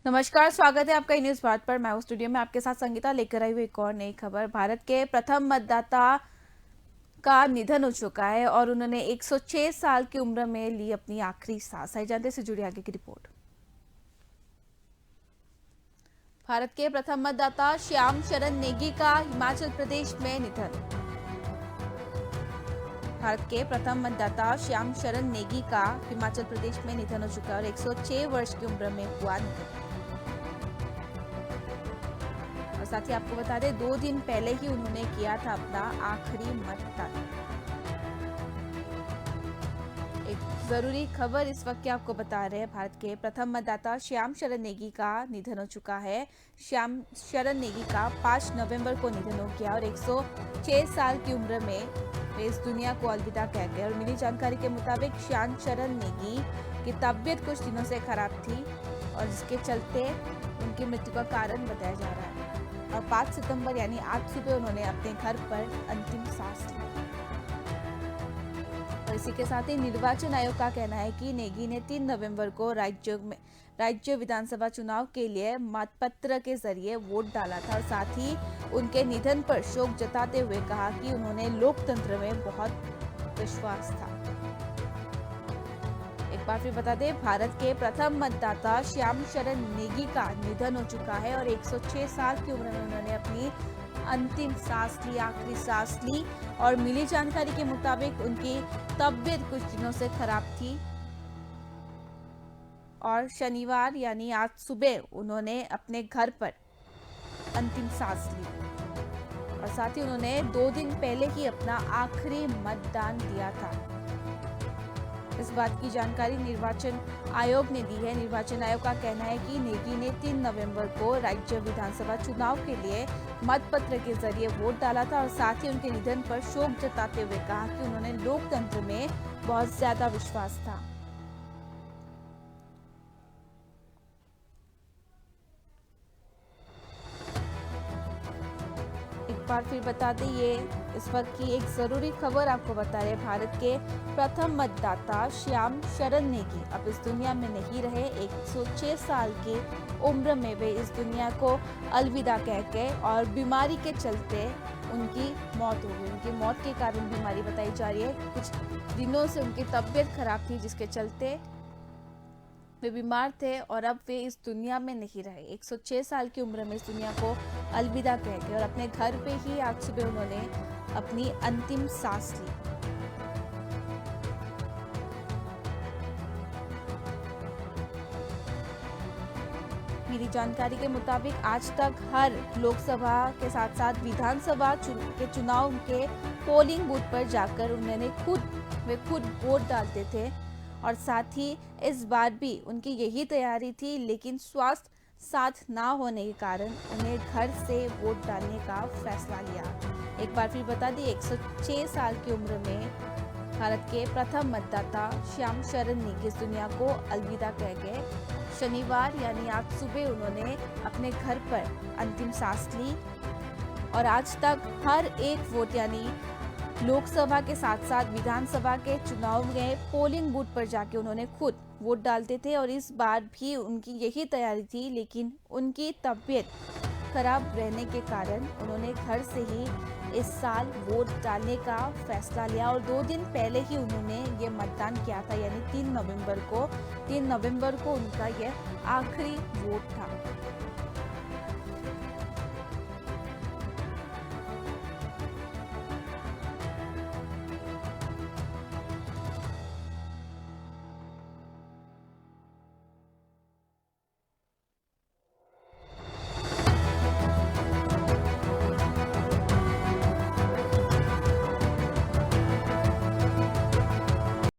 नमस्कार, स्वागत है आपका न्यूज भारत पर। मैं हूं स्टूडियो में आपके साथ संगीता, लेकर आई हुई एक और नई खबर। भारत के प्रथम मतदाता का निधन हो चुका है और उन्होंने 106 साल की उम्र में ली अपनी आखिरी सांस। आई जानते से जुड़ी आगे की रिपोर्ट। भारत के प्रथम मतदाता श्याम शरण नेगी का हिमाचल प्रदेश में निधन। भारत के प्रथम मतदाता श्याम शरण नेगी का हिमाचल प्रदेश में निधन हो चुका है और 106 वर्ष की उम्र में हुआ निधन। और साथ ही आपको बता दें, 2 दिन पहले ही उन्होंने किया था अपना आखिरी मतदान। एक जरूरी खबर इस वक्त की आपको बता रहे हैं। भारत के प्रथम मतदाता श्याम शरण नेगी का निधन हो चुका है। श्याम शरण नेगी का 5 नवंबर को निधन हो गया और 106 साल की उम्र में वे इस दुनिया को अलविदा कह गए। और मिली जानकारी के मुताबिक श्याम शरण नेगी की तबीयत कुछ दिनों से खराब थी और जिसके चलते उनकी मृत्यु का कारण बताया जा रहा है। और 5 सितंबर यानी आज सुबह उन्होंने अपने घर पर अंतिम सांस ली। और इसी के साथ ही निर्वाचन आयोग का कहना है कि नेगी ने 3 नवंबर को राज्य विधानसभा चुनाव के लिए मतपत्र के जरिए वोट डाला था और साथ ही उनके निधन पर शोक जताते हुए कहा कि उन्होंने लोकतंत्र में बहुत विश्वास था। एक बार फिर बता दें, भारत के प्रथम मतदाता श्याम शरण नेगी का निधन हो चुका है और 106 साल की उम्र में उन्होंने अपनी अंतिम सांस ली, आखिरी सांस ली। और मिली जानकारी के मुताबिक उनकी तबीयत कुछ दिनों से खराब थी और शनिवार यानी आज सुबह उन्होंने अपने घर पर अंतिम सांस ली। और साथ ही उन्होंने 2 दिन पहले ही अपना आखिरी मतदान दिया था। इस बात की जानकारी निर्वाचन आयोग ने दी है। निर्वाचन आयोग का कहना है कि नेगी ने 3 नवंबर को राज्य विधानसभा चुनाव के लिए मतपत्र के जरिए वोट डाला था और साथ ही उनके निधन पर शोक जताते हुए कहा कि उन्होंने लोकतंत्र में बहुत ज्यादा विश्वास था। एक बार फिर बता दें, ये इस वक्त की एक जरूरी खबर आपको बता रहे। भारत के प्रथम मतदाता श्याम शरण नेगी अब इस दुनिया में नहीं रहे। 106 साल की उम्र में वे इस दुनिया को अलविदा कह गए और बीमारी के चलते उनकी मौत हो गई। उनकी मौत के कारण बीमारी बताई जा रही है। कुछ दिनों से उनकी तबीयत खराब थी जिसके चलते वे बीमार थे और अब वे इस दुनिया में नहीं रहे। 106 साल की उम्र में इस दुनिया को अलविदा कह गए और अपने घर पे ही आज सुबह उन्होंने अपनी अंतिम सांस ली। मिली जानकारी के मुताबिक आज तक हर लोकसभा के साथ साथ विधानसभा के चुनाव के पोलिंग बूथ पर जाकर उन्होंने खुद वोट डालते थे और साथ ही इस बार भी उनकी यही तैयारी थी, लेकिन स्वास्थ्य साथ ना होने के कारण उन्हें घर से वोट डालने का फैसला लिया। एक बार फिर बता दी, 106 साल की उम्र में भारत के प्रथम मतदाता श्याम शरण नेगी इस दुनिया को अलविदा कह गए। शनिवार यानी आज सुबह उन्होंने अपने घर पर अंतिम सांस ली और आज तक हर एक वोट यानी लोकसभा के साथ साथ विधानसभा के चुनाव में पोलिंग बूथ पर जाके उन्होंने खुद वोट डालते थे और इस बार भी उनकी यही तैयारी थी, लेकिन उनकी तबीयत खराब रहने के कारण उन्होंने घर से ही इस साल वोट डालने का फैसला लिया और 2 दिन पहले ही उन्होंने ये मतदान किया था यानी 3 नवंबर को उनका यह आखिरी वोट था।